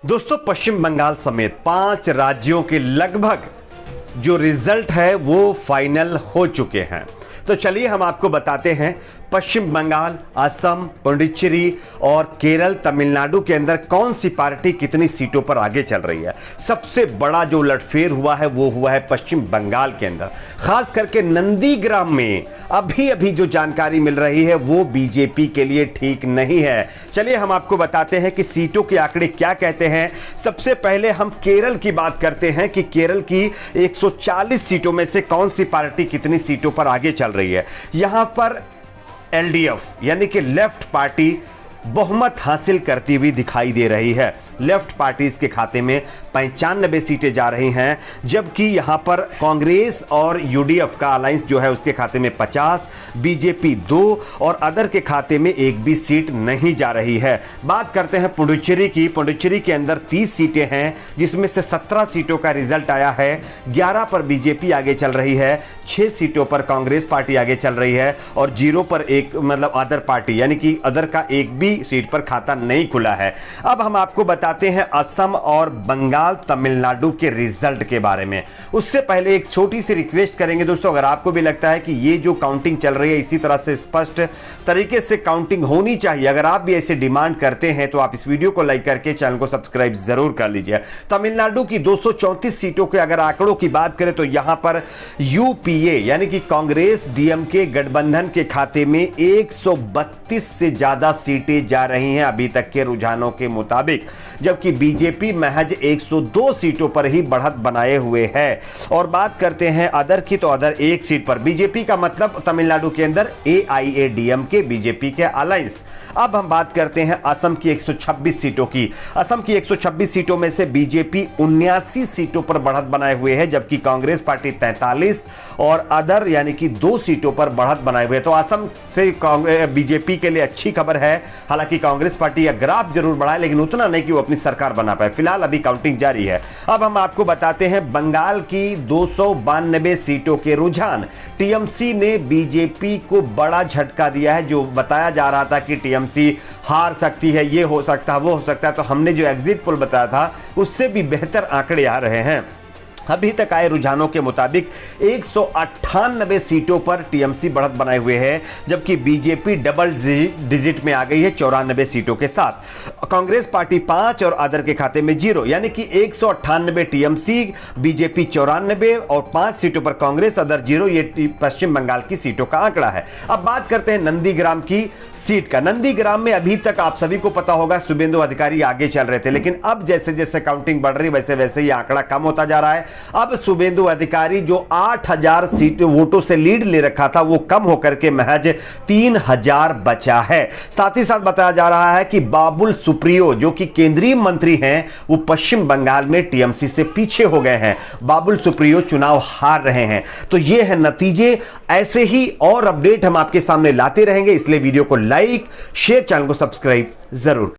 दोस्तों, पश्चिम बंगाल समेत 5 राज्यों के लगभग जो रिजल्ट है वो फाइनल हो चुके हैं। तो चलिए हम आपको बताते हैं पश्चिम बंगाल, असम, पुडुचेरी और केरल, तमिलनाडु के अंदर कौन सी पार्टी कितनी सीटों पर आगे चल रही है। सबसे बड़ा जो उलटफेर हुआ है वो हुआ है पश्चिम बंगाल के अंदर, खास करके नंदीग्राम में अभी अभी जो जानकारी मिल रही है वो बीजेपी के लिए ठीक नहीं है। चलिए हम आपको बताते हैं कि सीटों के आंकड़े क्या कहते हैं। सबसे पहले हम केरल की बात करते हैं कि केरल की 140 सीटों में से कौन सी पार्टी कितनी सीटों पर आगे चल रही है। यहां पर एलडीएफ यानी कि लेफ्ट पार्टी बहुमत हासिल करती हुई दिखाई दे रही है। लेफ्ट पार्टी इसके खाते में 95 सीटें जा रही हैं, जबकि यहां पर कांग्रेस और यूडीएफ का अलायंस जो है उसके खाते में 50, बीजेपी 2 और अदर के खाते में एक भी सीट नहीं जा रही है। बात करते हैं पुडुचेरी की। पुडुचेरी के अंदर 30 सीटें हैं, जिसमें से 17 सीटों का रिजल्ट आया है। 11 पर बीजेपी आगे चल रही है, 6 सीटों पर कांग्रेस पार्टी आगे चल रही है और 0 पर एक मतलब अदर पार्टी यानी कि अदर का एक भी सीट पर खाता नहीं खुला है। अब हम आपको बताते हैं असम और बंगाल, तमिलनाडु के रिजल्ट के बारे में। उससे पहले एक छोटी सी रिक्वेस्ट करेंगे दोस्तों, अगर आपको भी लगता है कि ये जो काउंटिंग चल रही है इसी तरह से स्पष्ट तरीके से काउंटिंग होनी चाहिए, अगर आप भी ऐसे डिमांड करते हैं तो आप इस वीडियो को लाइक करके चैनल को सब्सक्राइब जरूर कर लीजिए। तमिलनाडु की 234 सीटों के अगर आंकड़ों की बात करें तो यहां पर यूपीए यानी कि कांग्रेस डीएमके गठबंधन के खाते में 132 से ज्यादा सीटें जा रही हैं अभी तक के रुझानों के मुताबिक, जबकि बीजेपी महज 102 सीटों पर ही बढ़त बनाए हुए है। और बात करते हैं अदर की, तो अदर एक सीट पर बीजेपी का मतलब तमिलनाडु के अंदर एआईएडीएमके बीजेपी के अलायंस। अब हम बात करते हैं असम की 126 सीटों की। असम की 126 सीटों में से बीजेपी 79 सीटों पर बढ़त बनाए हुए है, जबकि कांग्रेस पार्टी 43 और अदर यानी कि 2 सीटों पर बढ़त बनाए हुए। तो असम से बीजेपी के लिए अच्छी खबर है। हालांकि कांग्रेस पार्टी यह ग्राफ जरूर बढ़ाए, लेकिन उतना नहीं कि वो अपनी सरकार बना पाए। फिलहाल अभी काउंटिंग जारी है। अब हम आपको बताते हैं बंगाल की 292 सीटों के रुझान। टीएमसी ने बीजेपी को बड़ा झटका दिया है। जो बताया जा रहा था कि टीएमसी हार सकती है, ये हो सकता है, वो हो सकता है, तो हमने जो एग्जिट पोल बताया था उससे भी बेहतर आंकड़े आ रहे हैं। अभी तक आए रुझानों के मुताबिक 198 सीटों पर टीएमसी बढ़त बनाए हुए है, जबकि बीजेपी डबल डिजिट में आ गई है 94 सीटों के साथ। कांग्रेस पार्टी 5 और अदर के खाते में 0 यानी कि 198 टीएमसी, बीजेपी 94 और 5 सीटों पर कांग्रेस, अदर 0। ये पश्चिम बंगाल की सीटों का आंकड़ा है। अब बात करते हैं नंदीग्राम की सीट का। नंदीग्राम में अभी तक आप सभी को पता होगा शुभेंदु अधिकारी आगे चल रहे थे, लेकिन अब जैसे जैसे काउंटिंग बढ़ रही वैसे वैसे ये आंकड़ा कम होता जा रहा है। अब शुभेंदु अधिकारी जो 8000 सीट वोटों से लीड ले रखा था वो कम होकर के महज 3000 बचा है। साथ ही साथ बताया जा रहा है कि बाबुल सुप्रियो जो कि केंद्रीय मंत्री हैं वो पश्चिम बंगाल में टीएमसी से पीछे हो गए हैं। बाबुल सुप्रियो चुनाव हार रहे हैं। तो ये है नतीजे। ऐसे ही और अपडेट हम आपके सामने लाते रहेंगे, इसलिए वीडियो को लाइक, शेयर, चैनल को सब्सक्राइब जरूर।